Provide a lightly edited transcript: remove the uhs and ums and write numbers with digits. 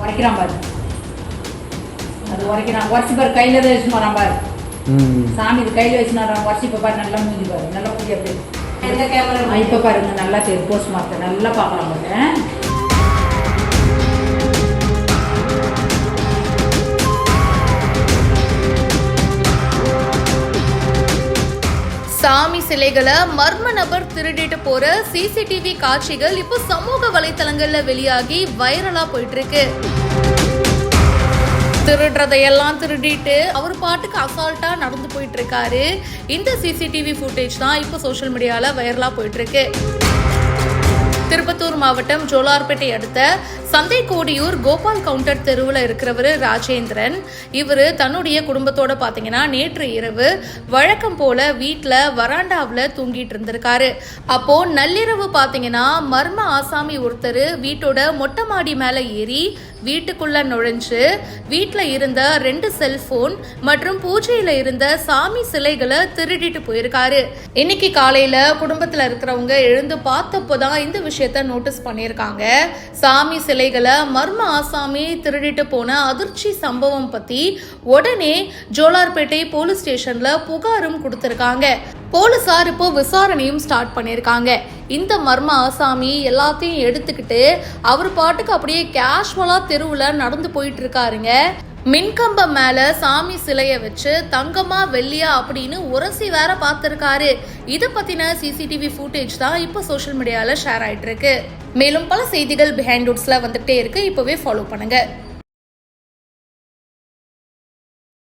உரைக்கிறான் பாரு, அது உரைக்கிறான். உரைச்சி பாரு, கையில தான் வச்சு வரான் பாரு. சாமி இது கையில வச்சு வரான். உரைச்சி இப்போ பாரு, நல்லா மூஞ்சி பாரு, நல்லா பூஜை அப்படி எந்த கேமரா இப்போ பாருங்க, நல்லா தெரியும். போஸ்ட் மார்க்க நல்லா பார்க்கலாம் பாரு. சாமி சிலைகளை மர்ம நபர் திருடிட்டு போற சிசிடிவி காட்சிகள் இப்போ சமூக வலைத்தளங்கள்ல வெளியாகி வைரலா போயிட்டு இருக்கு. திருடுறதையெல்லாம் திருடிட்டு அவர் பாட்டுக்கு அசால்ட்டா நடந்து போயிட்டு இருக்காரு. இந்த சிசிடிவி ஃபுட்டேஜ் தான் இப்போ சோஷியல் மீடியால வைரலா போயிட்டு இருக்கு. திருப்பத்தூர் மாவட்டம் ஜோலார்பேட்டை அடுத்த சந்தை கோடியூர் கோபால் கவுண்டர் தெருவில் இருக்கிறவர் ராஜேந்திரன். இவர் தன்னுடைய குடும்பத்தோட பார்த்தீங்கன்னா நேற்று இரவு வழக்கம் போல வீட்டில் வராண்டாவில் தூங்கிட்டு இருந்திருக்காரு. அப்போ நள்ளிரவு பார்த்தீங்கன்னா மர்ம ஆசாமி ஒருத்தர் வீட்டோட மொட்டை மாடி மேலே ஏறி வீட்டுக்குள்ள நுழைஞ்சு வீட்டில் இருந்த 2 செல்போன் மற்றும் பூஜையில இருந்த சாமி சிலைகளை திருடிட்டு போயிருக்காரு. இன்னைக்கு காலையில குடும்பத்துல இருக்கிறவங்க எழுந்து பார்த்தப்போதான் இந்த விஷயத்த நோட்டீஸ் பண்ணியிருக்காங்க. சாமி சிலைகளை மர்ம ஆசாமி திருடிட்டு போன அதிர்ச்சி சம்பவம் பத்தி உடனே ஜோலார்பேட்டை போலீஸ் ஸ்டேஷன்ல புகாரும் கொடுத்திருக்காங்க. போலீசார் இப்போ விசாரணையும் ஸ்டார்ட் பண்ணியிருக்காங்க. இந்த மர்ம ஆசாமி எல்லாத்தையும் எடுத்துக்கிட்டு அவர் பாட்டுக்கு அப்படியே கேஷுவலா தெருவில் நடந்து போயிட்டு இருக்காருங்க. மின்கம்பம் மேல சாமி சிலைய வச்சு தங்கமா வெள்ளியா அப்படின்னு உரசி வேற பார்த்திருக்காரு. இதை பத்தின சிசிடிவி ஃபுட்டேஜ் தான் இப்போ சோஷியல் மீடியால ஷேர் ஆயிட்டு இருக்கு. மேலும் பல செய்திகள் பிஹைண்ட் ரூட்ஸ்ல வந்துட்டே இருக்கு. இப்பவே ஃபாலோ பண்ணுங்க.